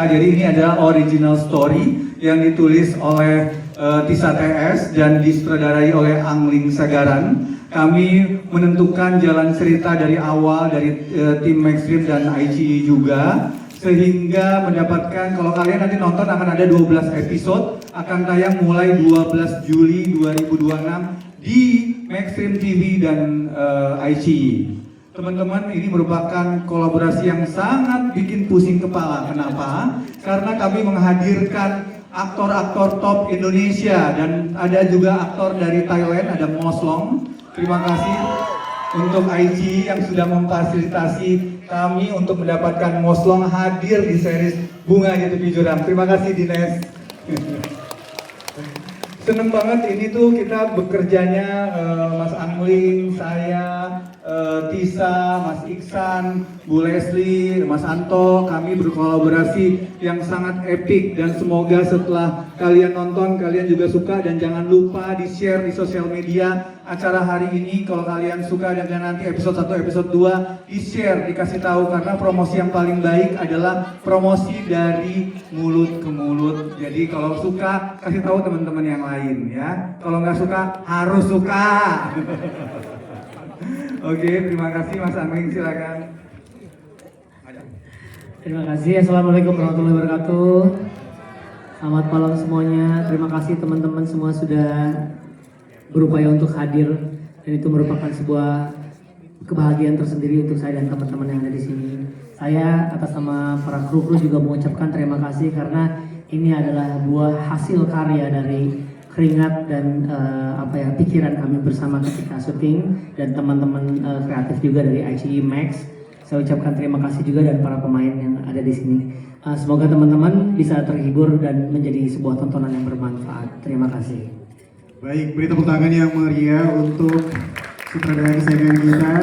Jadi ini adalah original story yang ditulis oleh Tisa TS dan disutradarai oleh Angling Sagaran. Kami menentukan jalan cerita dari awal dari tim Maxstream dan ICI juga, sehingga mendapatkan, kalau kalian nanti nonton akan ada 12 episode, akan tayang mulai 12 Juli 2026 di Maxstream TV dan ICI. Teman-teman, ini merupakan kolaborasi yang sangat bikin pusing kepala. Kenapa? Karena kami menghadirkan aktor-aktor top Indonesia dan ada juga aktor dari Thailand, ada Moslong. Terima kasih untuk ICI yang sudah memfasilitasi kami untuk mendapatkan Moslong hadir di series Bunga di Tepi Jurang. Terima kasih Dines. Seneng banget ini tuh kita bekerjanya Mas Angling, saya, Tisa, Mas Iksan, Bu Leslie, Mas Anto, kami berkolaborasi yang sangat epik dan semoga setelah kalian nonton kalian juga suka dan jangan lupa di-share di sosial media acara hari ini. Kalau kalian suka dan nanti episode 1, episode 2 di-share, dikasih tahu karena promosi yang paling baik adalah promosi dari mulut ke mulut. Jadi kalau suka kasih tahu teman-teman yang lain ya. Kalau nggak suka harus suka. Oke, terima kasih Mas Angling, silakan. Terima kasih. Assalamualaikum warahmatullahi wabarakatuh. Selamat malam semuanya. Terima kasih teman-teman semua sudah berupaya untuk hadir, dan itu merupakan sebuah kebahagiaan tersendiri untuk saya dan teman-teman yang ada di sini. Saya atas nama para kru juga mengucapkan terima kasih karena ini adalah buah hasil karya dari keringat dan pikiran kami bersama ketika syuting, dan teman-teman kreatif juga dari ICI Max. Saya ucapkan terima kasih juga dan para pemain yang ada di sini. Semoga teman-teman bisa terhibur dan menjadi sebuah tontonan yang bermanfaat. Terima kasih. Baik, beri tepuk tangan yang meriah untuk sutradara kesayangan kita.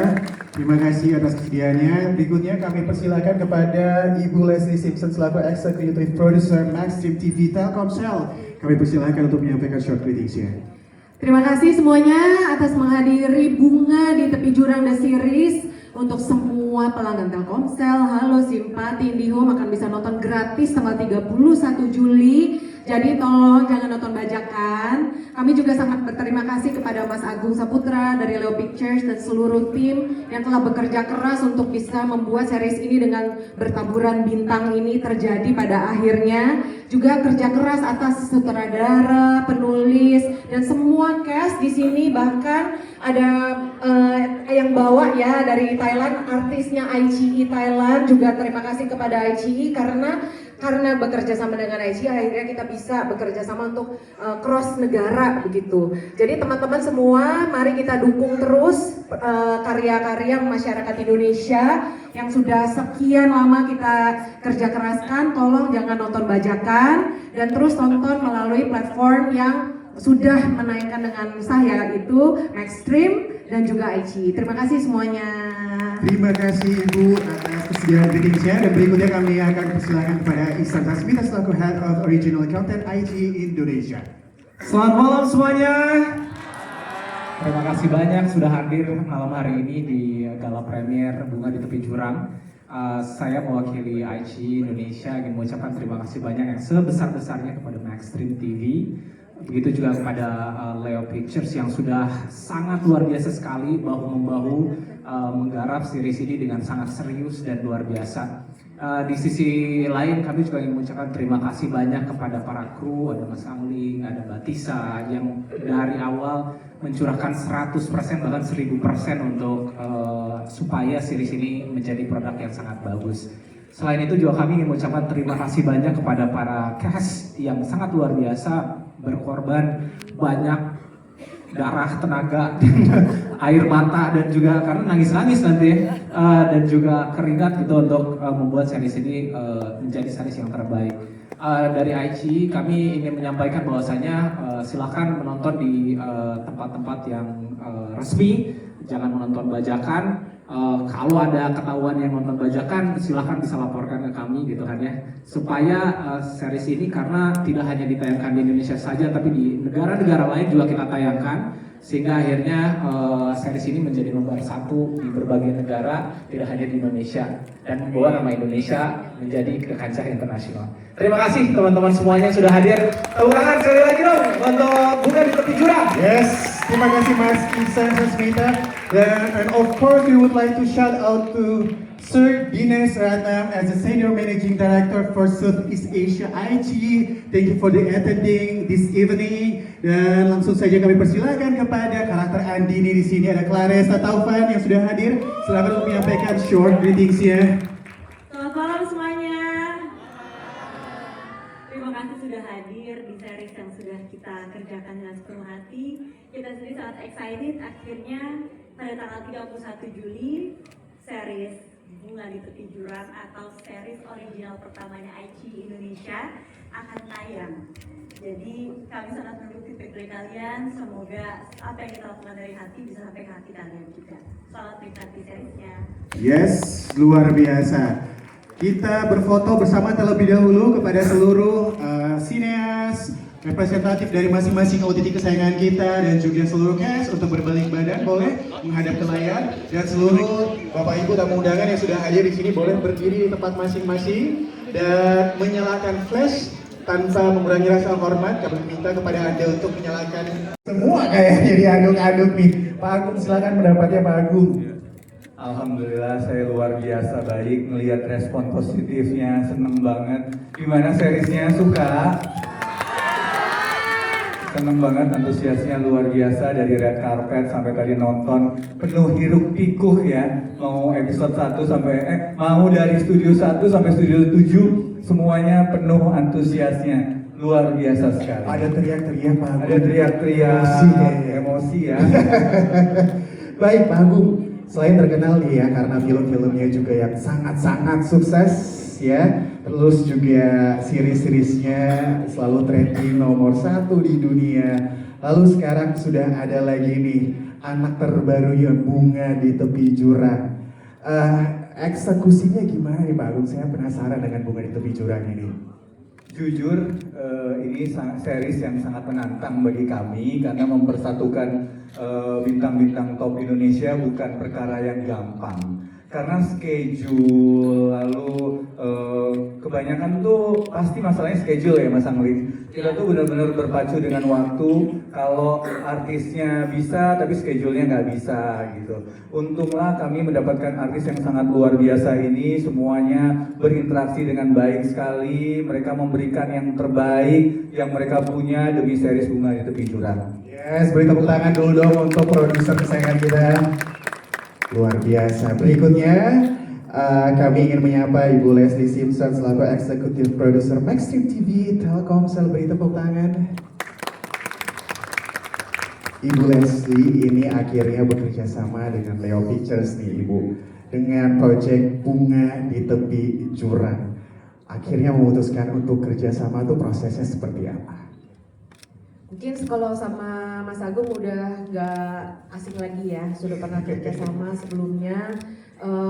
Terima kasih atas kesediaannya. Berikutnya kami persilakan kepada Ibu Leslie Simpson selaku Executive Producer Maxstream TV Telkomsel. Kami persilakan untuk menyampaikan short critics-nya. Terima kasih semuanya atas menghadiri Bunga di Tepi Jurang The Series. Untuk semua pelanggan Telkomsel, halo Simpati IndiHome akan bisa nonton gratis tanggal 31 Juli. Jadi tolong jangan nonton bajakan. Kami juga sangat berterima kasih kepada Mas Agung Saputra dari Leo Pictures dan seluruh tim yang telah bekerja keras untuk bisa membuat series ini dengan bertaburan bintang ini terjadi pada akhirnya. Juga kerja keras atas sutradara, penulis, dan semua cast di sini, bahkan ada yang bawa ya dari Thailand, artisnya ICI Thailand. Juga terima kasih kepada ICI karena bekerja sama dengan ICI akhirnya kita bisa bekerja sama untuk cross negara begitu. Jadi teman-teman semua, mari kita dukung terus karya-karya masyarakat Indonesia yang sudah sekian lama kita kerja keraskan. Tolong jangan nonton bajakan dan terus tonton melalui platform yang sudah menaikkan dengan saya, yaitu Maxstream dan juga ICI. Terima kasih semuanya. Terima kasih Ibu atas kesediaan kritiknya, dan berikutnya kami akan persilakan kepada Ihsan Tasmita selaku Head of Original Content ICI Indonesia. Selamat malam semuanya. Terima kasih banyak sudah hadir malam hari ini di gala premier Bunga di Tepi Jurang. Saya mewakili ICI Indonesia ingin mengucapkan terima kasih banyak yang sebesar-besarnya kepada Maxstream TV. Begitu juga kepada Leo Pictures yang sudah sangat luar biasa sekali bahu-membahu menggarap series ini dengan sangat serius dan luar biasa. Di sisi lain kami juga ingin mengucapkan terima kasih banyak kepada para kru, ada Mas Angling, ada Mbak Tisa yang dari awal mencurahkan 100% bahkan 1000% untuk supaya series ini menjadi produk yang sangat bagus. Selain itu juga kami ingin mengucapkan terima kasih banyak kepada para cast yang sangat luar biasa, berkorban banyak darah, tenaga, air mata, dan juga karena nangis-nangis nanti dan juga keringat gitu untuk membuat series ini menjadi series yang terbaik. Dari ICI kami ingin menyampaikan bahwasanya silakan menonton di tempat-tempat yang resmi, jangan menonton bajakan. Kalau ada ketahuan yang nonton bajakan, silahkan bisa laporkan ke kami gitu kan ya, supaya series ini karena tidak hanya ditayangkan di Indonesia saja tapi di negara-negara lain juga kita tayangkan, sehingga akhirnya series ini menjadi nomor 1 di berbagai negara, tidak hanya di Indonesia, dan membawa nama Indonesia menjadi ke kancah internasional. Terima kasih teman-teman semuanya yang sudah hadir. Tepuk tangan sekali lagi dong untuk Bunga di Tepi Jurang. Yes, terima kasih Mas Ihsan Sasmita. And of course we would like to shout out to Sir Dinesh Ratnam as the Senior Managing Director for Southeast Asia IG. Thank you for the attending this evening. Dan langsung saja kami persilakan kepada karakter Andini di sini. Ada Clarissa Taufan yang sudah hadir. Silakan untuk menyampaikan short greetingsnya. Selamat malam semuanya. Terima kasih sudah hadir di series yang sudah kita kerjakan dengan sepenuh hati. Kita sendiri sangat excited akhirnya pada tanggal 31 Juli series Bunga di Tepi Jurang atau series original pertamanya IG Indonesia akan tayang. Jadi kami sangat menunggu feedback dari kalian. Semoga apa yang kita lakukan dari hati bisa sampai ke hati kalian juga. Selamat menikmati seriesnya. Yes, luar biasa. Kita berfoto bersama terlebih dahulu kepada seluruh sineas, representatif dari masing-masing OTT kesayangan kita dan juga seluruh cast untuk berbalik badan boleh menghadap ke layar, dan seluruh Bapak Ibu tamu undangan yang sudah hadir di sini boleh berdiri di tempat masing-masing dan menyalakan flash tanpa mengurangi rasa hormat. Kami minta kepada Anda untuk menyalakan semua kayaknya diaduk-aduk nih. Pak Agung silakan pendapatnya Pak Agung. Alhamdulillah saya luar biasa baik melihat respon positifnya, seneng banget. Gimana seriesnya, suka? Seneng banget, antusiasnya luar biasa dari red carpet sampai tadi nonton penuh hiruk pikuk ya. Mau episode 1 sampai mau dari studio 1 sampai studio 7 semuanya penuh antusiasnya. Luar biasa sekali. Ada teriak-teriak Pak Agung. Ada teriak-teriak emosi ya. Baik Pak Agung, selain terkenal nih ya karena film-filmnya juga yang sangat-sangat sukses ya, terus juga series-seriesnya selalu trending nomor 1 di dunia. Lalu sekarang sudah ada lagi nih anak terbarunya Bunga di Tepi Jurang. Eksekusinya gimana nih Pak Agung? Saya penasaran dengan Bunga di Tepi Jurang ini. Jujur, ini series yang sangat menantang bagi kami karena mempersatukan bintang-bintang top Indonesia bukan perkara yang gampang. Karena schedule, lalu kebanyakan tuh pasti masalahnya schedule ya Mas Anglin. Kita tuh benar-benar berpacu dengan waktu. Kalau artisnya bisa tapi schedule-nya nggak bisa gitu. Untunglah kami mendapatkan artis yang sangat luar biasa ini. Semuanya berinteraksi dengan baik sekali. Mereka memberikan yang terbaik yang mereka punya demi series Bunga di Tepi Jurang. Yes, beri tepuk tangan dulu dong untuk produser kesayangan kita. Luar biasa. Berikutnya kami ingin menyapa Ibu Leslie Simpson selaku Executive Producer Maxstream TV Telkomsel. Beri tepuk tangan. Ibu Leslie ini akhirnya bekerja sama dengan Leo Pictures nih Ibu, dengan proyek Bunga di Tepi Jurang. Akhirnya memutuskan untuk kerjasama, itu prosesnya seperti apa? Mungkin kalau sama Mas Agung udah nggak asing lagi ya, sudah pernah kerja sama sebelumnya.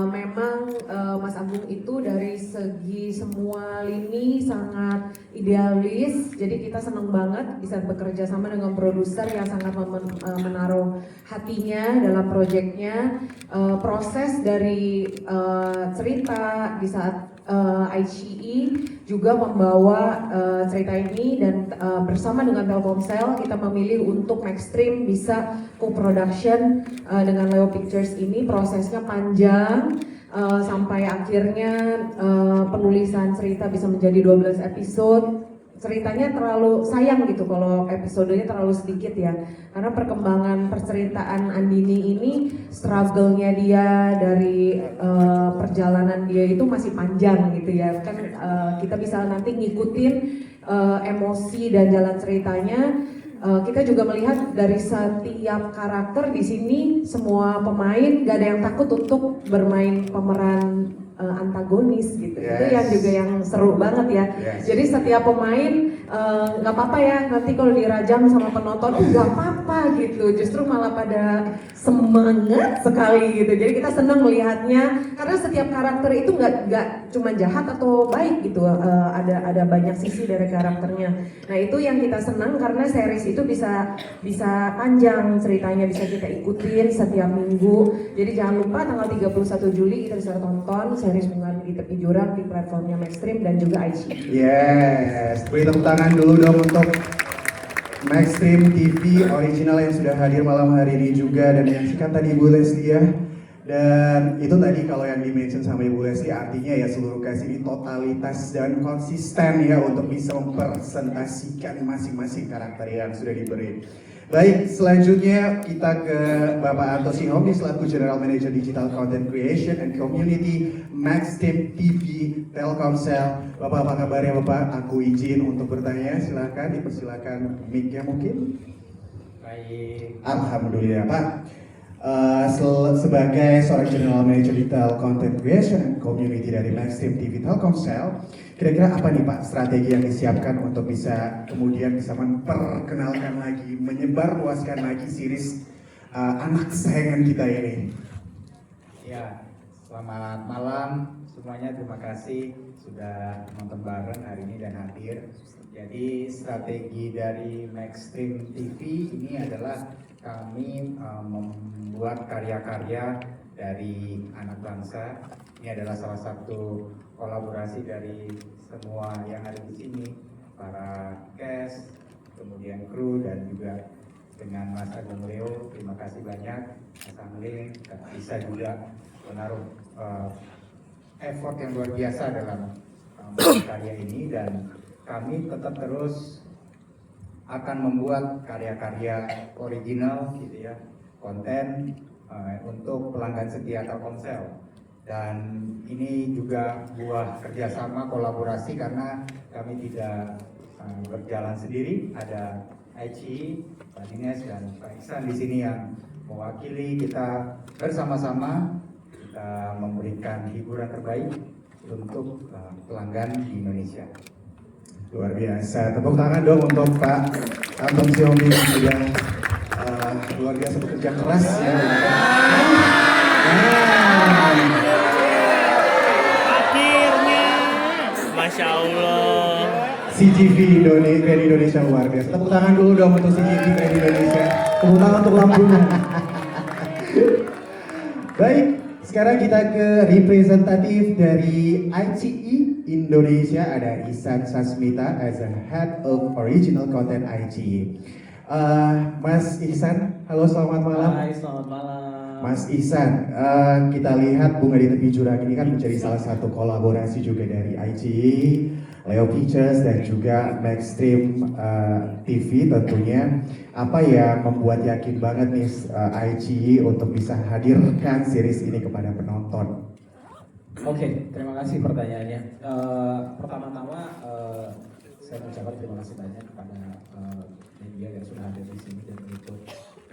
Memang Mas Agung itu dari segi semua lini sangat idealis, jadi kita senang banget bisa bekerja sama dengan produser yang sangat menaruh hatinya dalam proyeknya. Proses dari cerita di saat ICE juga membawa cerita ini dan bersama dengan Telkomsel kita memilih untuk Maxstream bisa co-production dengan Leo Pictures ini. Prosesnya panjang sampai akhirnya penulisan cerita bisa menjadi 12 episode. Ceritanya terlalu sayang gitu kalau episodenya terlalu sedikit ya, karena perkembangan perceritaan Andini ini, struggle-nya dia dari perjalanan dia itu masih panjang gitu ya kan. Kita bisa nanti ngikutin emosi dan jalan ceritanya. Kita juga melihat dari setiap karakter di sini, semua pemain gak ada yang takut untuk bermain pemeran antagonis gitu. Yes. Itu yang juga yang seru banget ya. Yes. Jadi setiap pemain nggak apa-apa ya nanti kalau dirajam sama penonton, nggak apa-apa gitu. Justru malah pada semangat sekali gitu. Jadi kita senang melihatnya karena setiap karakter itu nggak cuma jahat atau baik gitu, ada banyak sisi dari karakternya. Nah itu yang kita senang karena series itu bisa panjang ceritanya, bisa kita ikutin setiap minggu. Jadi jangan lupa tanggal 31 Juli kita bisa tonton series Bunga di Tepi Jurang di platformnya Maxstream dan juga IG. Yes, beri tepuk tangan dulu dong untuk Maxstream TV original yang sudah hadir malam hari ini juga dan menyaksikan tadi Ibu Leslie ya. Dan itu tadi kalau yang di-mention sama Ibu Leslie artinya ya seluruh cast ini totalitas dan konsisten ya untuk bisa mempresentasikan masing-masing karakter yang sudah diberi. Baik, selanjutnya kita ke Bapak Anto Sinhomi selaku General Manager Digital Content Creation and Community Maxstream TV Telkomsel. Bapak apa kabarnya Bapak? Aku izin untuk bertanya, silakan dipersilakan mic-nya mungkin. Baik. Alhamdulillah Pak. Sebagai seorang General Manager Digital Content Creation and Community dari Maxstream TV Telkomsel, kira-kira apa nih Pak strategi yang disiapkan untuk bisa kemudian bisa memperkenalkan lagi, menyebarluaskan lagi series anak kesayangan kita ini? Ya, selamat malam semuanya. Terima kasih sudah nonton bareng hari ini dan hadir. Jadi strategi dari Maxstream TV ini adalah kami membuat karya-karya dari anak bangsa. Ini adalah salah satu kolaborasi dari semua yang ada di sini, para cast, kemudian kru dan juga dengan Mas Agung Leo. Terima kasih banyak Mas Angling bisa juga menaruh effort yang luar biasa dalam karya ini, dan kami tetap terus akan membuat karya-karya original gitu ya, konten untuk pelanggan setia Telkomsel. Dan ini juga buah kerjasama kolaborasi karena kami tidak berjalan sendiri. Ada Aichi, Pak Dines dan Pak Iksan di sini yang mewakili kita bersama-sama. Kita memberikan hiburan terbaik untuk pelanggan di Indonesia. Luar biasa, tepuk tangan dong untuk Pak Anto Sinhomi yang sudah luar biasa bekerja keras ya. Akhirnya, Masya Allah. CGV Indonesia luar biasa. Tepuk tangan dulu dong untuk CGV Indonesia. Tepuk tangan untuk lampunya. Baik, sekarang kita ke representatif dari ICE Indonesia, ada Ihsan Sasmita as a Head of Original Content ICE. Mas Ihsan, halo selamat malam. Hai, selamat malam. Mas Ihsan, kita lihat Bunga di Tepi Jurang ini kan menjadi salah satu kolaborasi juga dari ICE, Leo Pictures dan juga Maxstream TV tentunya. Apa yang membuat yakin banget nih ICE untuk bisa hadirkan series ini kepada penonton? Oke, terima kasih pertanyaannya. Pertama-tama saya mengucapkan terima kasih banyak kepada media yang sudah hadir di sini dan ikut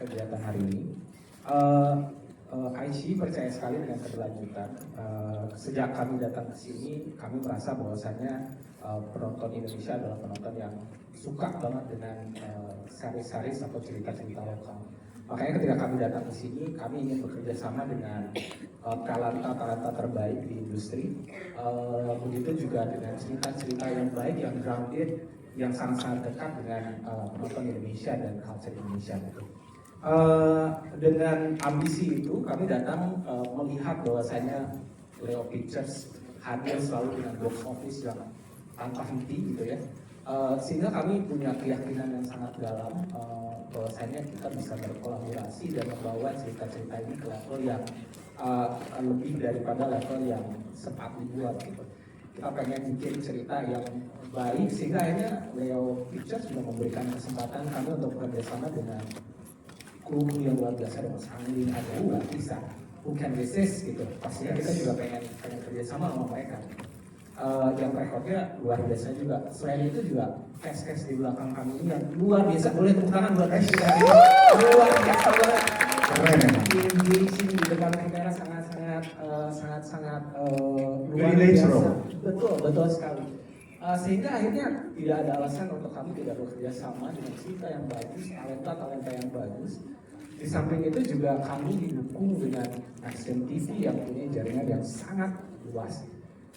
kegiatan hari ini. ICE percaya sekali dengan keberlanjutan. Sejak kami datang ke sini, kami merasa bahwasanya penonton Indonesia adalah penonton yang suka banget dengan series-series atau cerita-cerita lokal. Makanya ketika kami datang ke sini, kami ingin bekerja sama dengan talenta terbaik di industri. Begitu juga dengan cerita-cerita yang baik, yang grounded, yang sangat-sangat dekat dengan penonton Indonesia dan culture Indonesia. Dengan ambisi itu, kami datang melihat bahwasanya Leo Pictures hadir selalu dengan box office yang tanpa henti gitu ya. Sehingga kami punya keyakinan yang sangat dalam bahwasanya kita bisa berkolaborasi dan membawa cerita-cerita ini ke level yang lebih daripada level yang sempat dibuat gitu. Kita pengen bikin cerita yang baik sehingga akhirnya Leo Pictures sudah memberikan kesempatan kami untuk bekerjasama dengan kru yang luar biasa, dengan Angling, ada nggak bisa, who can resist gitu. Pastinya kita juga pengen kerjasama sama mereka. Yang rekornya luar biasa juga. Selain itu juga cast di belakang kami ini yang luar biasa. Boleh tepuk tangan buat cast kita ini. Luar biasa banget. Keren ya. Di sini di depan kamera sangat luar Very biasa. natural. Betul sekali. Sehingga akhirnya tidak ada alasan untuk kami tidak bekerja sama dengan cerita yang bagus, talenta yang bagus. Di samping itu juga kami didukung dengan Maxstream TV yang punya jaringan yang sangat luas.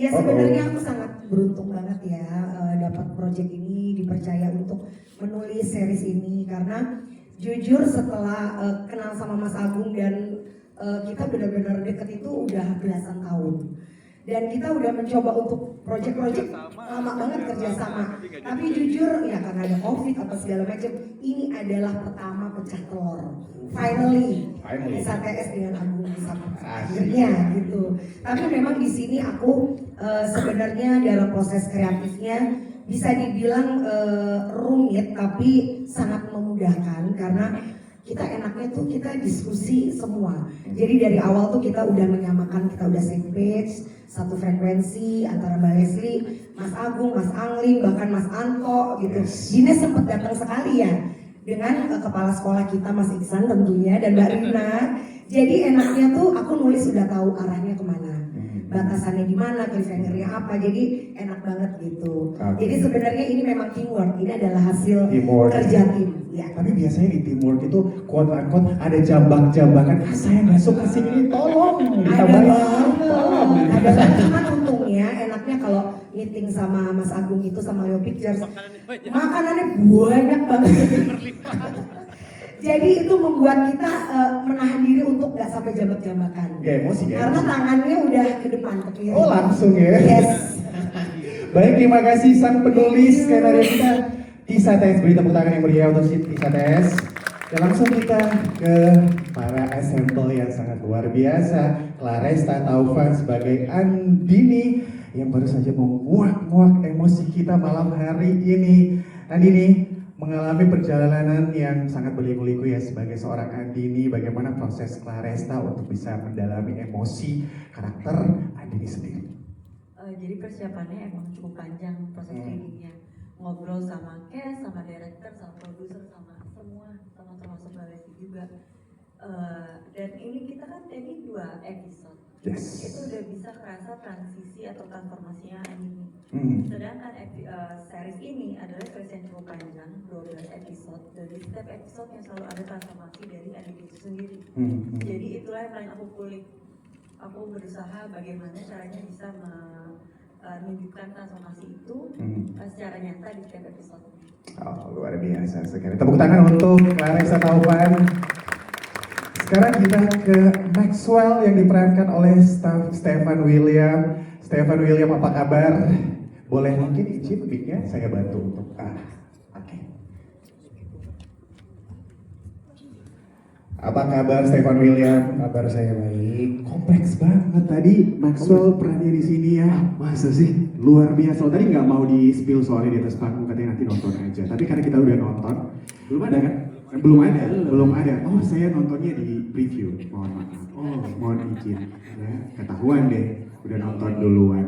Ya sebenarnya aku sangat beruntung banget ya dapat project ini, dipercaya untuk menulis series ini, karena jujur setelah kenal sama Mas Agung dan kita benar-benar deket itu udah belasan tahun. Dan kita udah mencoba untuk project-project lama banget kerjasama. Tapi jujur ya karena ada COVID apa segala macam, ini adalah pertama pecah telur. Finally. Bisa TS dengan Agung bisa akhirnya gitu. Tapi memang di sini aku sebenarnya dalam proses kreatifnya bisa dibilang rumit tapi sangat memudahkan karena kita enaknya tuh kita diskusi semua. Jadi dari awal tuh kita udah menyamakan, kita udah same page, satu frekuensi antara Mbak Leslie, Mas Agung, Mas Angling, bahkan Mas Anto gitu. Dina sempat datang sekali ya dengan kepala sekolah kita Mas Iksan tentunya dan Mbak Rina. Jadi enaknya tuh aku nulis udah tahu arahnya kemana, batasannya di mana, cliffhangernya apa. Jadi enak banget gitu. Jadi sebenarnya ini memang teamwork. Ini adalah hasil kerja tim. Ya. Tapi biasanya di teamwork itu quote unquote ada jambak-jambakan. Saya nggak suka sih ini, tolong. Ada banget. Ada banget. Cuman untungnya enaknya kalau meeting sama Mas Agung itu sama Leo Pictures, makanannya banyak banget. Jadi itu membuat kita menahan diri untuk nggak sampai jambak-jambakan. Gak emosi ya? Karena tangannya udah ke depan ke kiri. Oh langsung ya? Yes. Baik, terima kasih sang penulis skenario kita, Tisa TS. Beri tepuk tangan yang meriah untuk si Tisa TS. Dan langsung kita ke para assemble yang sangat luar biasa. Claresta Taufan sebagai Andini yang baru saja menguak-nguak emosi kita malam hari ini. Andini mengalami perjalanan yang sangat berliku-liku ya sebagai seorang Andini. Bagaimana proses Claresta untuk bisa mendalami emosi karakter Andini sendiri? Jadi persiapannya emang cukup panjang proses readingnya. Ngobrol sama cast, sama director, sama produser, sama semua, sama termasuk Mbak Leslie juga. Dan ini kita kan tadi 2 episode. Yes. Itu udah bisa kerasa transisi atau transformasinya anime. Sedangkan series ini adalah series yang cukup panjang, 12 episode. Dari setiap episode yang selalu ada transformasi dari anime itu sendiri. Jadi itulah yang paling aku kulik. Aku berusaha bagaimana caranya bisa menunjukkan transformasi itu secara nyata di setiap episode. Oh, luar biasa sekali. Tepuk tangan untuk Claresta Taufan. Sekarang kita ke Maxwell yang diperankan oleh Stefan William. Stefan William, apa kabar? Boleh mungkin izin mic-nya saya bantu untuk oke. Apa kabar Stefan William? Kabar saya baik. Kompleks banget tadi Maxwell perannya di sini ya. Masa sih? Luar biasa. Tadi nggak mau di-spill soalnya di atas panggung, katanya nanti nonton aja. Tapi karena kita udah nonton, belum ada kan? Belum ada. Oh, saya nontonnya di preview. Mohon maaf. Oh, mohon izin. Ya, ketahuan deh, udah nonton duluan.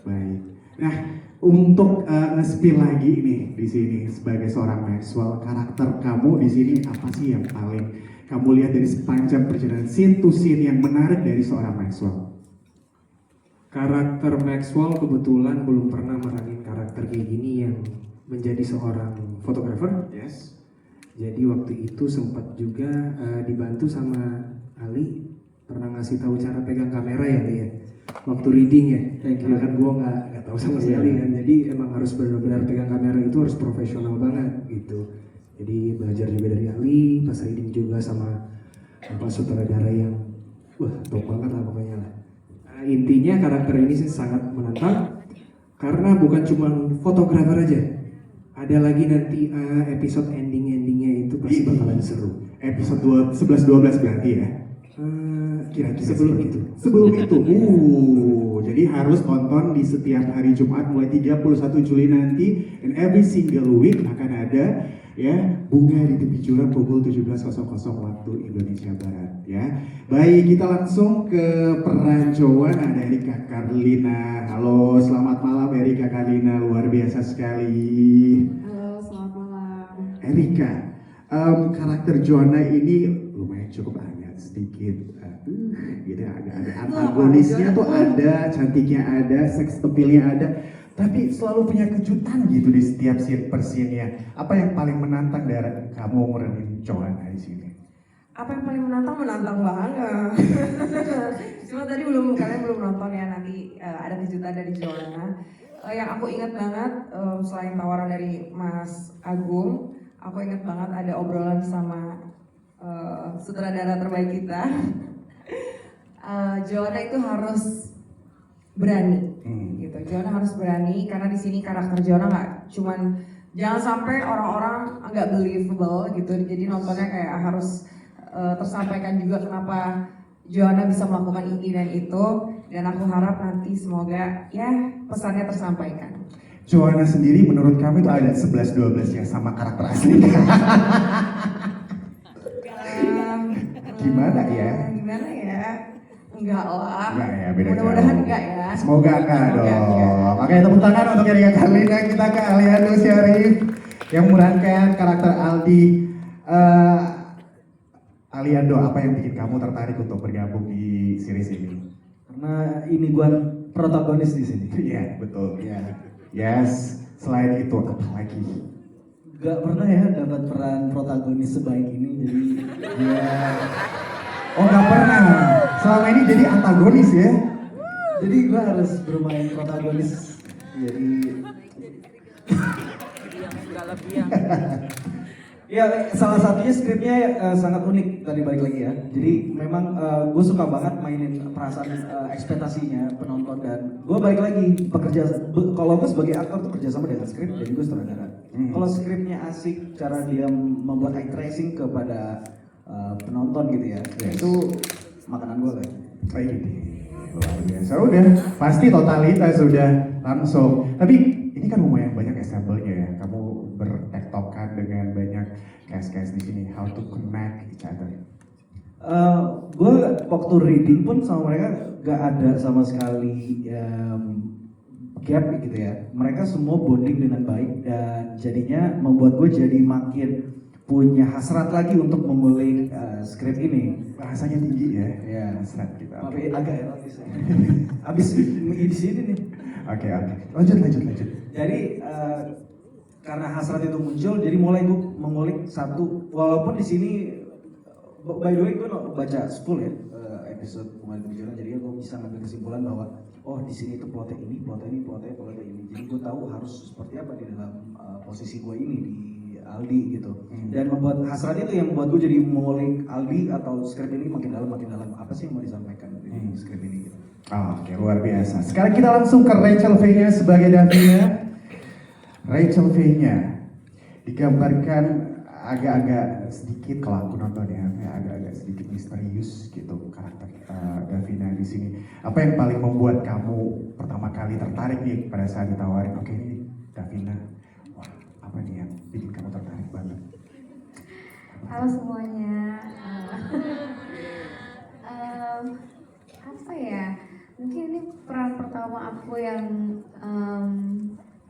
Baik. Nah, untuk nge-spill lagi nih di sini sebagai seorang Maxwell, karakter kamu di sini apa sih yang paling kamu lihat dari sepanjang perjalanan scene to scene yang menarik dari seorang Maxwell? Karakter Maxwell kebetulan belum pernah meranin karakter kayak gini yang menjadi seorang fotografer. Yes. Jadi waktu itu sempat juga dibantu sama Ali, pernah ngasih tahu cara pegang kamera ya Ali ya. Waktu reading ya, karena kan gue nggak tahu sama sekali kan. Jadi emang harus benar-benar pegang kamera itu harus profesional banget gitu. Jadi belajar juga dari Ali, pas reading juga sama sutradara yang top banget lah pokoknya lah. Intinya karakter ini sih sangat menantang karena bukan cuma fotografer aja. Ada lagi nanti episode endingnya itu pasti bakalan seru. Episode 11-12 berarti ya? Kira-kira sebelum itu. Jadi harus nonton di setiap hari Jumat mulai 31 Juli nanti, and every single week akan ada ya Bunga di Tepi Jurang pukul 17.00 waktu Indonesia Barat ya. Baik, kita langsung ke peranjauan. Ada Erika Karlina. Halo, selamat malam Erika Karlina, luar biasa sekali. Halo, selamat malam. Erika, karakter Joanna ini lumayan cukup hangat sedikit. Gitu ada antagonisnya tuh ada, cantiknya ada, seks appeal-nya ada, tapi selalu punya kejutan gitu di setiap scene per scene-nya. Apa yang paling menantang dari kamu meranin Joanna di sini? Apa yang paling menantang? Menantang banget. Cuma tadi kalian belum nonton ya, nanti ada kejutan dari Joanna. Yang aku ingat banget selain tawaran dari Mas Agung, aku ingat banget ada obrolan sama sutradara terbaik kita. Joanna itu harus berani, gitu. Joanna harus berani karena di sini karakter Joanna nggak cuman, jangan sampai orang-orang nggak believable gitu. Jadi nontonnya kayak harus tersampaikan juga kenapa Joanna bisa melakukan ini dan itu. Dan aku harap nanti semoga ya pesannya tersampaikan. Joanna sendiri menurut kamu itu ada 11-12 ya sama karakter asli? Gimana ya? Gimana ya? Enggak lah. Enggak ya, beda Mudah-mudahan jauh. enggak ya. Semoga enggak Semoga dong. enggak. Oke, tepuk tangan untuk Erika Karlina, kita ke Aliando Syarif yang memerankan karakter Aldi. Aliando, apa yang bikin kamu tertarik untuk bergabung di series ini? Karena ini gua protagonis di sini. Iya, betul. Yes. Selain itu apa lagi? Gak pernah ya dapat peran protagonis sebaik ini, jadi ya. Oh, nggak pernah. Selama ini jadi antagonis ya? Jadi gua harus bermain protagonis. Jadi ya, salah satunya skripnya sangat unik, tadi balik lagi ya. Jadi memang gue suka banget mainin perasaan ekspektasinya penonton, dan gue balik lagi kalau gue sebagai aktor tuh kerjasama dengan skrip, jadi gue sutradara. Kalau skripnya asik, cara dia membuat eye tracing kepada penonton gitu ya, itu makanan gue kan. Baik, luar biasa. Udah, pasti totalitas sudah langsung. Tapi ini kan lumayan banyak example-nya ya. Kamu bertektokan dengan banyak cast-cast di sini. How to connect each other? Gue waktu reading pun sama mereka gak ada sama sekali gap gitu ya. Mereka semua bonding dengan baik, dan jadinya membuat gue jadi makin punya hasrat lagi untuk mengulik skrip ini. Bahasanya tinggi ya? Ya, hasrat gitu. tapi agak erotis. Abis di sini nih. Oke. Lanjut. Jadi karena hasrat itu muncul, jadi mulai gue mengulik satu. Walaupun di sini, by the way, gue baca full ya episode Bunga Dipejuran, jadi gue bisa ngambil kesimpulan bahwa di sini tuh plotnya ini. Jadi gue tahu harus seperti apa di dalam posisi gue ini di Aldi gitu. Dan membuat hasrat itu yang membuat gue jadi mengulik Aldi atau skrip ini makin dalam. Apa sih yang mau disampaikan di skrip ini gitu. Oke, luar biasa. Sekarang kita langsung ke Rachel V-nya sebagai Davina. Rachel V-nya digambarkan agak-agak sedikit, kalau aku nonton ya, agak-agak sedikit misterius gitu karakter Davina di sini. Apa yang paling membuat kamu pertama kali tertarik nih pada saat ditawarin, oke ini Davina, wah apa nih yang bikin kamu tertarik banget? Halo semuanya. Apa ya? Mungkin ini peran pertama aku yang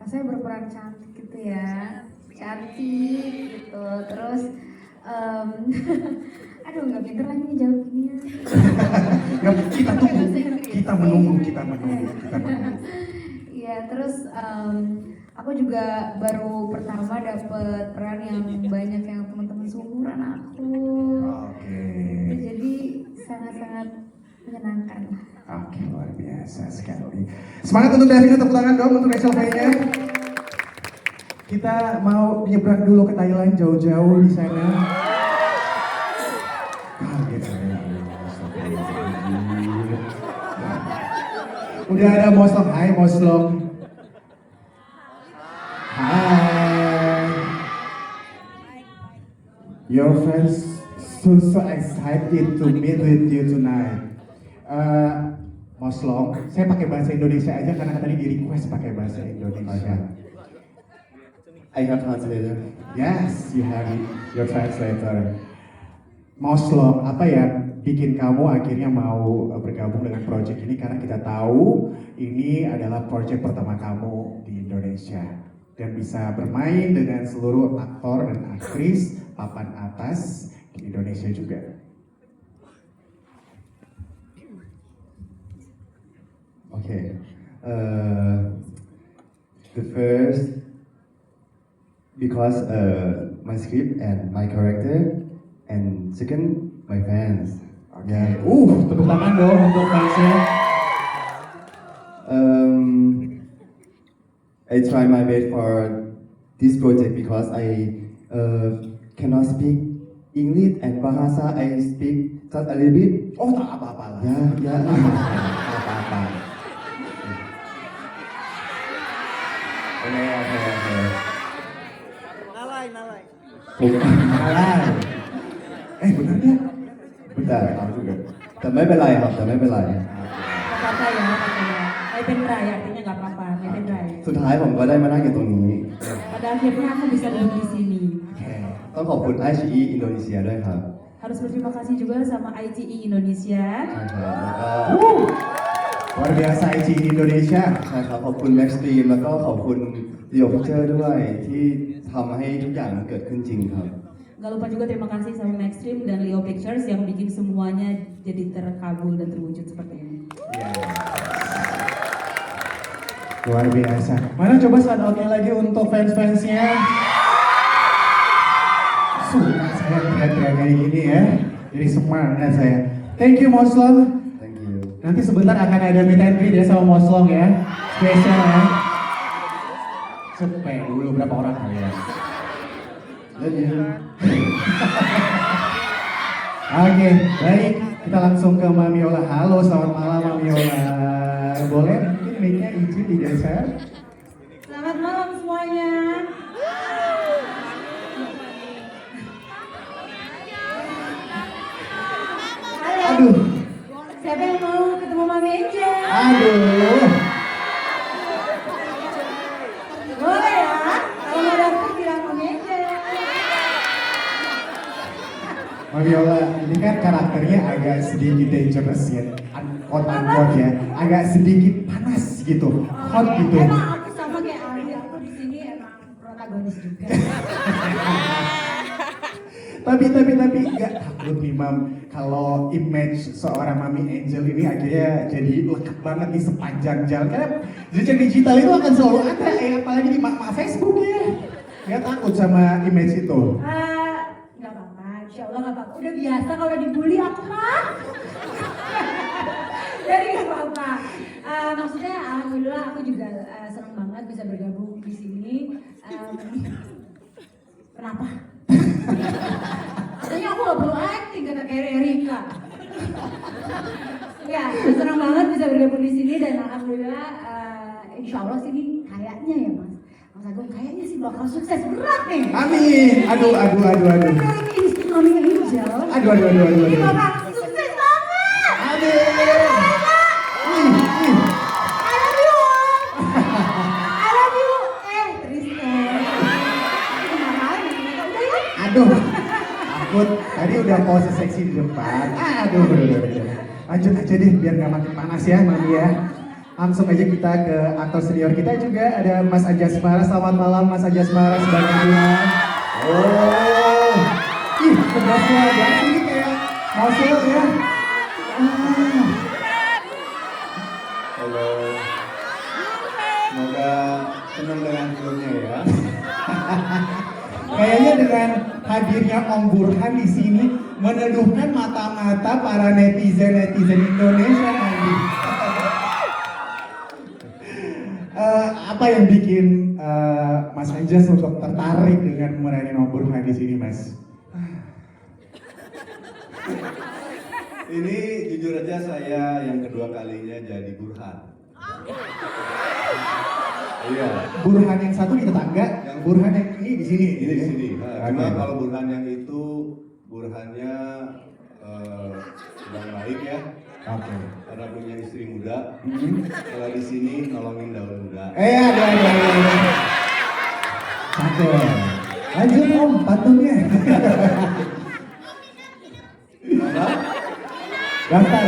rasanya berperan cantik gitu ya, cantik gitu. Terus aduh nggak pinter lagi nih jawab ini ya. Kita tunggu, kita menunggu. Iya, terus aku juga baru pertama dapet peran yang banyak yang teman-teman seumuran aku. Oke. Jadi sangat-sangat menyenangkan. Oke, luar biasa sekali. Semangat untuk Davina, tepuk tangan dong untuk Rachel V-nya. Kita mau nyebrang dulu ke Thailand, jauh-jauh di sana. Kaget saya. Udah ada Moslong. Hai Moslong. Hai. Your friends so excited to meet with you tonight. Moslong, saya pakai bahasa Indonesia aja karena tadi di request pakai bahasa Indonesia. I have translator. Yes, you have your translator. Moslong, apa ya bikin kamu akhirnya mau bergabung dengan project ini? Karena kita tahu ini adalah project pertama kamu di Indonesia dan bisa bermain dengan seluruh aktor dan aktris papan atas di Indonesia juga. Okay. The first, because my script and my character, and second, my fans. Ya, tepuk tangan dong untuk fansnya. I try my best for this project because I cannot speak English and bahasa. I speak just a little bit. Oh, tak apa-apa lah. Ya, apa-apa. Okay. Nalai. Malai. Benar nggak? Bentar, tahu juga. แต่ไม่เป็นไรครับ Nggak apa-apa ya,ไม่เป็นไรartinya nggak apa-apa,ไม่เป็นไร สุดท้ายผมก็ได้มานั่งอยู่ตรงนี้ Pada akhirnya aku bisa duduk di sini. ต้องขอบคุณ ICE อินโดนีเซียด้วยครับ Harus berterima kasih juga sama ICE Indonesia. ใช่ครับแล้วก็ Luar biasa ICE Indonesia. ใช่ครับขอบคุณ Max Stream แล้วก็ขอบคุณ Leo Picture ด้วยที่ทำให้ทุกอย่างมันเกิดขึ้นจริงครับ Gak lupa juga terima kasih sama Maxstream dan Leo Pictures yang bikin semuanya jadi terkabul dan terwujud seperti ini. Luar biasa. Mana coba sound out-nya lagi untuk fans-fansnya. Suka saya teriak-teriak kayak gini ya. Jadi semangat saya. Thank you Moslong. Thank you. Nanti sebentar akan ada meet and greet ya sama Moslong ya. Spesial ya. Supaya dulu berapa orang kalian. Oke, baik. Kita langsung ke Mami Ola. Halo, selamat malam Mami Ola. Boleh mungkin mic-nya izin digeser? Selamat malam semuanya. Halo. Aduh. Siapa yang mau ketemu Mami Angel? Aduh. Boleh ya? Kalau mau dapet bilang Mami Angel. Mami Ola, ini kan karakternya agak sedikit dangerous ya, quote-unquote ya, agak sedikit panas gitu, hot gitu. Emang aku sama kayak Ali, aku di sini emang protagonis juga. Tapi nggak takut nih Mam, kalau image seorang Mami Angel ini akhirnya jadi lengkap banget nih sepanjang jalan. Karena jejak digital itu akan selalu ada ya, apalagi di mak-mak Facebook ya. Nggak takut sama image itu. Nggak apa-apa, insya Allah nggak apa-apa. Udah biasa kalau dibully aku mah. Jadi nggak apa-apa. Maksudnya alhamdulillah aku juga senang banget bisa bergabung di sini. Kenapa? Katanya aku gak perlu acting kata kayak Erika. Ya, senang banget bisa bergabung di sini dan alhamdulillah insya Allah sini kayaknya ya Mas Agung kayaknya sih bakal sukses berat nih. Amin. Aduh. Dari istri Mami Angel. Aduh. Ini bakal sukses banget. Amin. I love you. Tristan. Aduh, takut. Tadi udah pose seksi di depan. Aduh. Lanjut aja deh, biar nggak makin panas ya, Mami ya. Langsung aja kita ke aktor senior kita juga ada Mas Ajasmara. Selamat malam Mas Ajasmara sebagai Tuhan. Oh, tegas banget ini kayak Marcel ya. Halo. Semoga senang dengan filmnya ya. Kayaknya dengan hadirnya Om Burhan di sini meneduhkan mata-mata para netizen Indonesia nanti. Apa yang bikin Mas Anjas untuk tertarik dengan meranin Om Burhan di sini, Mas? Ini jujur aja saya yang kedua kalinya jadi Burhan. Iya. Burhan yang satu di tetangga, yang Burhan yang ini di sini. Ini di sini. Cuma Oke. kalau Burhan yang itu Burhannya sedang baik ya. Oke. Karena punya istri muda. Kalau di sini nolongin daun muda. Ada. Cakep. Lanjut Om, pantungnya. Daftar.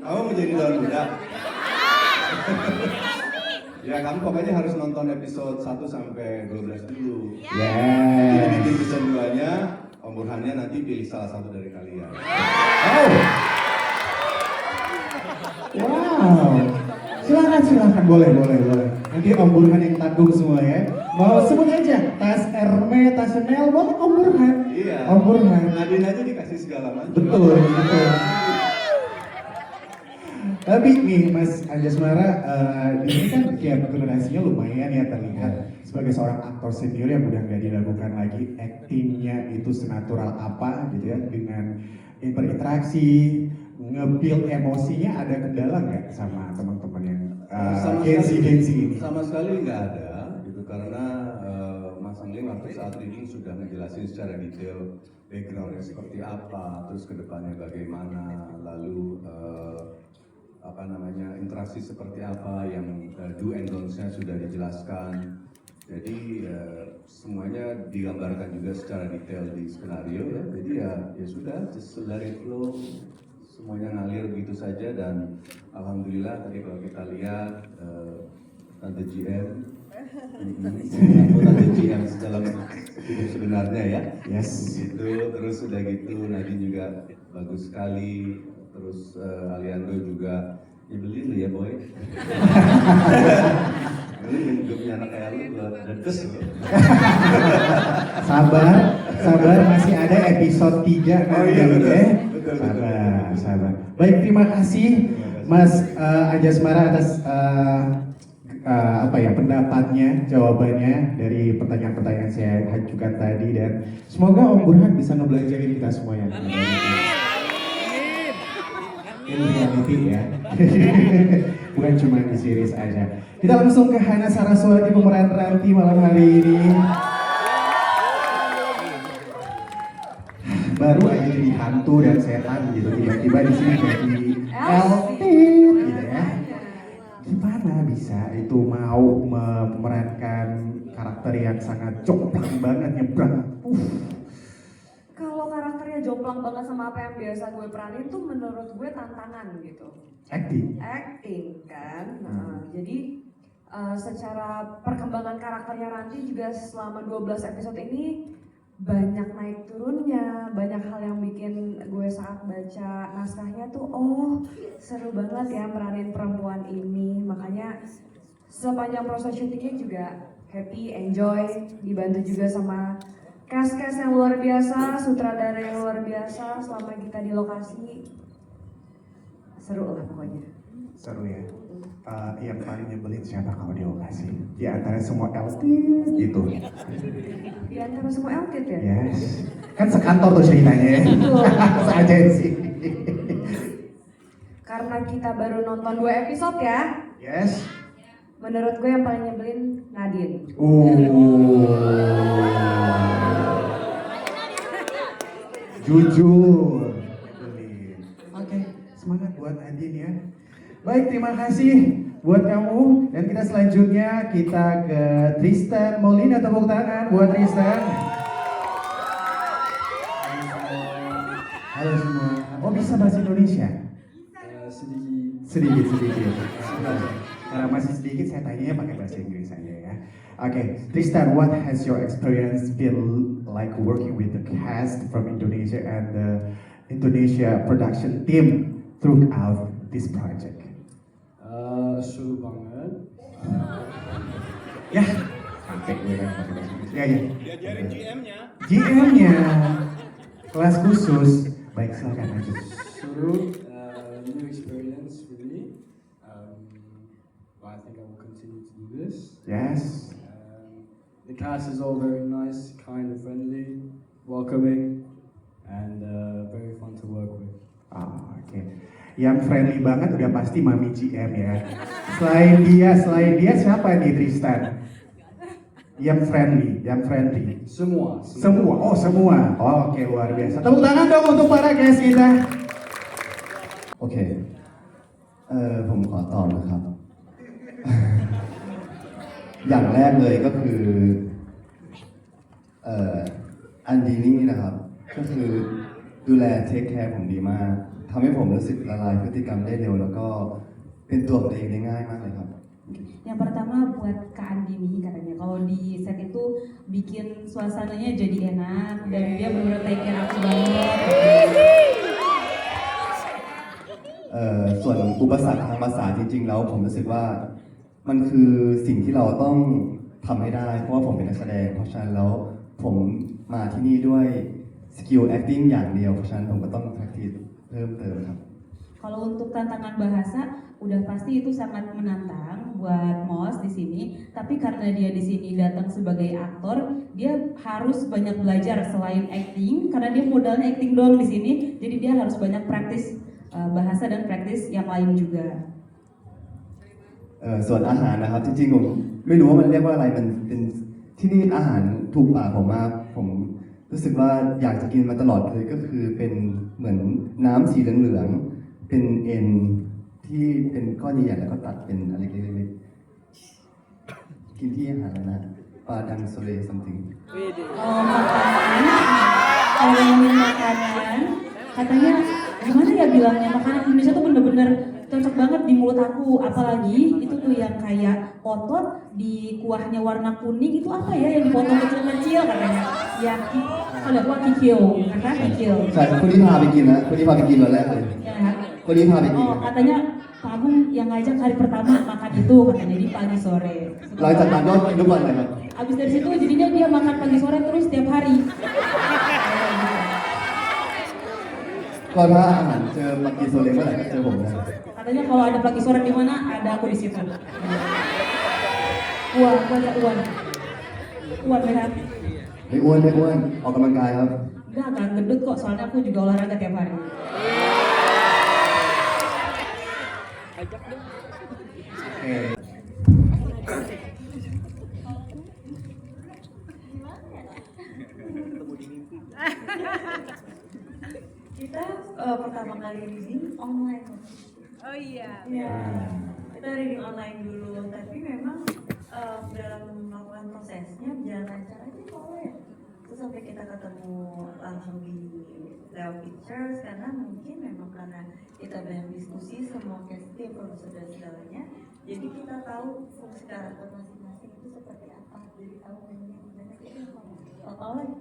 Kamu mau jadi daun muda? Ya kamu pokoknya harus nonton episode 1 sampai 12 dulu. Jadi di season 2-nya Om Burhannya nanti pilih salah satu dari kalian. Wow. Silakan. Boleh. Nanti Om Burhan yang tanggung semua ya. Mau sebut aja, tas Hermes, tas Chanel, mau Om Burhan. Iya. Om Burhan. Nadine aja dikasih segala macam. Betul, betul. Tapi nih Mas Anjasmara, ini kan kayak generasinya lumayan ya terlihat sebagai seorang aktor senior yang udah nggak diragukan lagi aktingnya itu senatural apa gitu ya, dengan berinteraksi, nge-build emosinya. Ada kendala nggak sama teman-teman yang Gen Z ini? Sama sekali nggak ada gitu, karena Mas Angling waktu saat reading sudah menjelaskan secara detail backgroundnya seperti apa, terus kedepannya bagaimana, lalu interaksi seperti apa, yang do and don'ts-nya sudah dijelaskan. Jadi semuanya digambarkan juga secara detail di skenario ya. Jadi ya sudah, just let it flow, semuanya ngalir begitu saja. Dan alhamdulillah tadi kalau kita lihat Tante GM, Tante GM dalam hidup sebenarnya ya. Yes. Gitu, terus udah gitu Nadine juga bagus sekali. Terus Aliando juga nyebelin lu ya boy. Lu gue punya anak kayak lu, gue dedes lu. Sabar, masih ada episode 3 nanti ya. Sabar. Baik, terima kasih Mas Anjasmara atas pendapatnya, jawabannya dari pertanyaan-pertanyaan saya ajukan tadi, dan semoga Om Burhan bisa ngebelajarin kita semuanya. Ini reality ya. Bukan cuma di series aja. Kita langsung ke Hana Saraswati, pemeran Ranti malam hari ini. Baru aja jadi hantu dan setan gitu, tiba-tiba di sini jadi LT gitu ya. Gimana bisa itu mau memerankan karakter yang sangat jomplang banget, nyebrang? Kalau karakternya jomplang banget sama apa yang biasa gue peranin tuh menurut gue tantangan gitu. Acting kan. Jadi secara perkembangan karakternya Ranti juga selama 12 episode ini banyak naik turunnya, banyak hal yang bikin gue saat baca naskahnya tuh seru banget ya meranin perempuan ini. Makanya sepanjang proses syutingnya juga happy, enjoy, dibantu juga sama cast-cast yang luar biasa, sutradara yang luar biasa selama kita di lokasi. Seru lah pokoknya. Seru ya. Yang paling nyebelin siapa kalau di lokasi? Di antara semua LT itu. Di antara semua LT ya? Yes. Kan sekantor tuh ceritanya ya. Seagensi. Karena kita baru nonton 2 episode ya. Yes. Menurut gue yang paling nyebelin Nadine. Jujur. Oke, semangat buat Nadine ya. Baik, terima kasih buat kamu. Dan kita selanjutnya kita ke Tristan Molina, tepuk tangan buat Tristan. Halo semua. Oh, bisa bahasa Indonesia? Sedikit. Karena masih sedikit, saya tanyanya pakai bahasa Inggris saja ya. Oke, Tristan, what has your experience been like working with the cast from Indonesia and the Indonesia production team throughout this project? Seru banget. Ya, sampai gue kan pakai bahasa Inggris. Ya. Diajarin GM-nya, kelas khusus. Baik, silakan lanjut. Seru, new experience for me. But I think I will continue to do this. Yes. The cast is all very nice, kind and friendly, welcoming, and very fun to work with. Oke. Yang friendly banget udah pasti Mami GM ya. Selain dia siapa nih Tristan? Yang friendly. Semua. Oh, semua. Oke, luar biasa. Tepuk tangan dong untuk para guest kita. โอเค ผมขอตอบนะครับ อย่างแรกเลยก็คืออันดีนี่นะครับ ก็คือดูแลเทคแคร์ผมดีมากทำให้ผมรู้สึกละลายพฤติกรรมได้เร็วแล้วก็เป็นตัวของตัวเองได้ง่ายมากเลยครับ Yang pertama buat Kak Andini katanya, kalau di set itu bikin suasananya jadi enak dan dia benar-benar take care aku banget. ส่วนอุปสรรคทางภาษาจริงๆแล้วผมรู้สึกว่า มันคือสิ่งที่เราต้องทำให้ได้เพราะว่าผมเป็นนักแสดงเพราะฉะนั้นแล้วผมมาที่นี่ด้วยสกิล acting อย่างเดียวเพราะฉะนั้นผมก็ต้อง practice เพิ่มเติมครับ Kalau untuk tantangan bahasa, udah pasti itu sangat menantang buat Mos di sini. Tapi karena dia di sini datang sebagai aktor, dia harus banyak belajar selain acting. Karena dia modalnya acting doang di sini, jadi dia harus banyak praktis bahasa dan praktis yang lain juga. ส่วนอาหารนะครับจริงๆผมไม่รู้ว่ามันเรียกว่าอะไรมันเป็นที่นี่อาหารถูกปากผมมากผมรู้สึกว่าอยากจะกินมาตลอดเลยก็คือเป็นเหมือนน้ำสีเหลืองๆเป็นเอ็นที่เป็นก้อนใหญ่ๆแล้วก็ตัดเป็นอะไรเล็กๆกินที่อาหารนะปลาดังโซเล something Makanan, katanya gimana ya bilangnya, makanan Indonesia tuh bener-bener cocok banget di mulut aku, apalagi itu tuh yang kayak otot di kuahnya warna kuning itu apa ya yang dipotong kecil-kecil katanya, ya ada kuah kikil, kata kikil. ใช่คนที่พาไปกินนะคนที่พาไปกินวันแรกเลย Ya. คนที่พาไปกิน Oh katanya Pak Agung yang ngajak hari pertama makan itu katanya di pagi sore. หลังจากนั้นก็กินทุกวันเลยครับ Abis dari situ jadinya dia makan pagi sore terus setiap hari. ก็ถ้าอาหารเจอมากินโซเลเมื่อไหร่ก็เจอผมนะ Katanya kalau ada pagi sore di mana ada aku di situ. Uan, banyak uan. Uan berat. ไม่อ้วนไม่อ้วนออกกำลังกายครับ Enggak kan gendut kok soalnya aku juga olahraga tiap hari. Kita pertama kali reading online. Oh iya. Iya. Kita reading online dulu, tapi memang dalam melakukan prosesnya berjalan lancar aja soalnya. Terus sampai kita ketemu langsung di lewat pictures karena mungkin memang karena kita banyak diskusi semua casting, produser dan segalanya. Jadi kita tahu fungsi karakter masing-masing itu seperti apa. Jadi tahu memang gimana kita tahu lagi.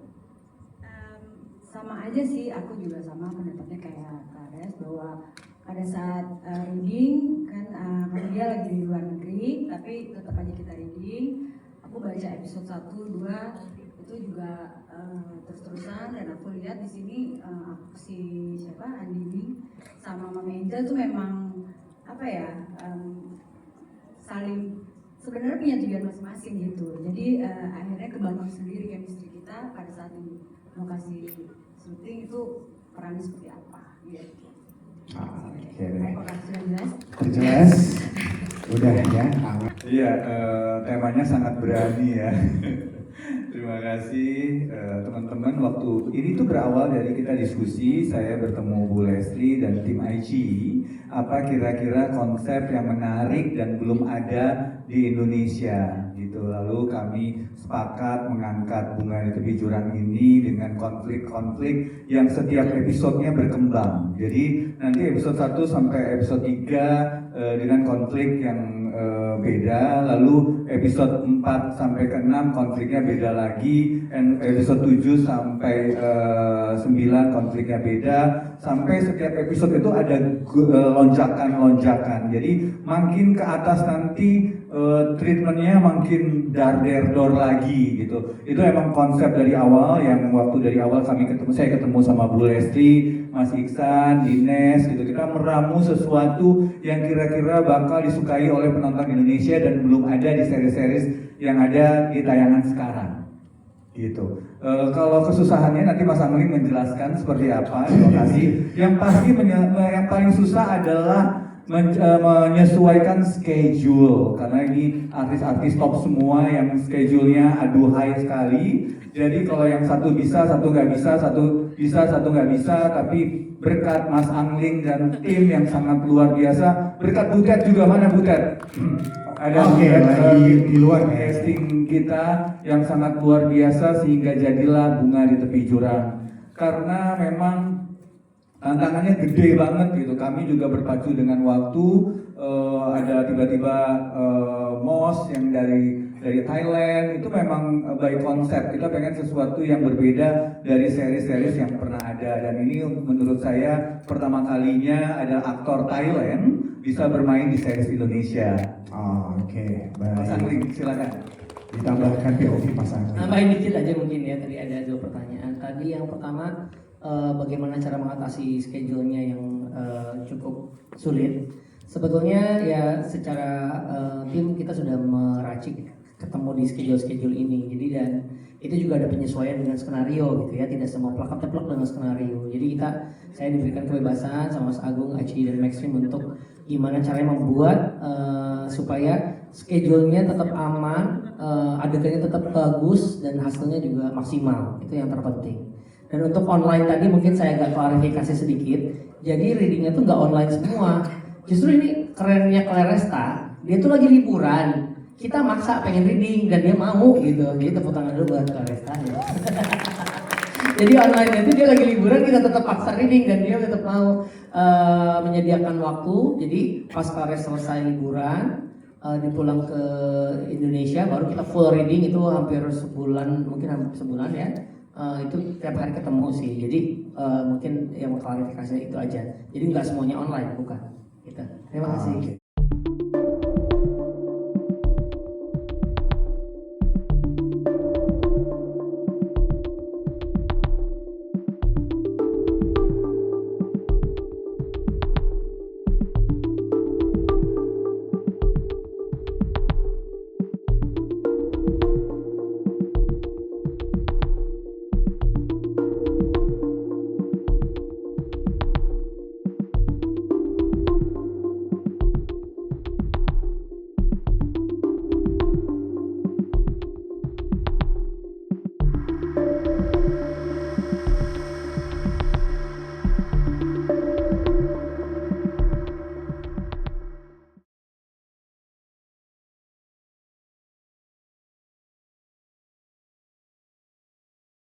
Sama aja sih, aku juga sama pendapatnya kayak Kak Res bahwa pada saat reading kan kalau dia lagi di luar negeri tapi tetap aja kita reading. Aku baca episode 1, 2 itu juga terus-terusan dan aku lihat di sini aku si siapa Andini sama Mama Angel tuh memang apa ya saling sebenarnya punya tujuan masing-masing gitu. Jadi akhirnya kebangun sendiri chemistry kita pada saat di lokasi syuting itu perannya seperti apa gitu. Oke deh. Apakah sudah jelas? Jelas. Udah ya. Iya, temanya sangat berani ya. Terima kasih teman-teman. Waktu ini tuh berawal dari kita diskusi, saya bertemu Bu Leslie dan tim IG. Apa kira-kira konsep yang menarik dan belum ada di Indonesia gitu. Lalu kami sepakat mengangkat Bunga di Tepi Jurang ini dengan konflik-konflik yang setiap episodenya berkembang. Jadi nanti episode 1 sampai episode 3 dengan konflik yang beda, lalu episode 4 sampai ke 6 konfliknya beda lagi, dan episode 7 sampai 9 konfliknya beda, sampai setiap episode itu ada lonjakan-lonjakan. Jadi makin ke atas nanti treatmentnya makin dar-der-dor lagi gitu. Itu emang konsep dari awal, yang waktu dari awal saya ketemu sama Bu Leslie, Mas Iksan, Ines gitu. Kita meramu sesuatu yang kira-kira bakal disukai oleh penonton Indonesia dan belum ada di seri-series yang ada di tayangan sekarang. Gitu. Kalau kesusahannya nanti Mas Angling menjelaskan seperti apa di lokasi. Yang pasti yang paling susah adalah menyesuaikan schedule, karena ini artis-artis top semua yang schedule-nya aduhai sekali. Jadi kalau yang satu bisa, satu nggak bisa, satu bisa, satu nggak bisa, tapi berkat Mas Angling dan tim yang sangat luar biasa, berkat Butet juga, mana Butet? Ada lagi di luar casting kita yang sangat luar biasa sehingga jadilah Bunga di Tepi Jurang. Karena memang tantangannya gede banget gitu. Kami juga berpacu dengan waktu. Ada tiba-tiba Mos yang dari Thailand, itu memang by konsep. Kita pengen sesuatu yang berbeda dari seri-series yang pernah ada. Dan ini menurut saya pertama kalinya ada aktor Thailand bisa bermain di series Indonesia. Oke, Mas baik. Angling, silakan. Ditambahkan POV pasangan. Nambahin dikit aja mungkin ya, tadi ada 2 pertanyaan. Tadi yang pertama, bagaimana cara mengatasi schedule-nya yang cukup sulit. Sebetulnya ya secara tim kita sudah meracik ketemu di schedule ini. Jadi dan itu juga ada penyesuaian dengan skenario gitu ya, tidak semua plak-plak dengan skenario. Jadi saya diberikan kebebasan sama Mas Agung, Aci dan Maxim untuk gimana caranya membuat supaya schedule-nya tetap aman, adegannya tetap bagus dan hasilnya juga maksimal. Itu yang terpenting. Dan untuk online tadi mungkin saya agak klarifikasi sedikit. Jadi readingnya tuh nggak online semua. Justru ini kerennya Claresta, dia tuh lagi liburan. Kita maksa pengen reading dan dia mau gitu. Jadi tepuk tangan dulu buat Claresta ya. Jadi online itu dia lagi liburan, kita tetap paksa reading dan dia tetap mau menyediakan waktu. Jadi pas Claresta selesai liburan, dipulang ke Indonesia baru kita full reading itu hampir sebulan, mungkin hampir sebulan ya. Itu tiap hari ketemu sih. Jadi mungkin yang mau klarifikasi itu aja. Jadi nggak semuanya online, bukan. Gitu. Terima kasih.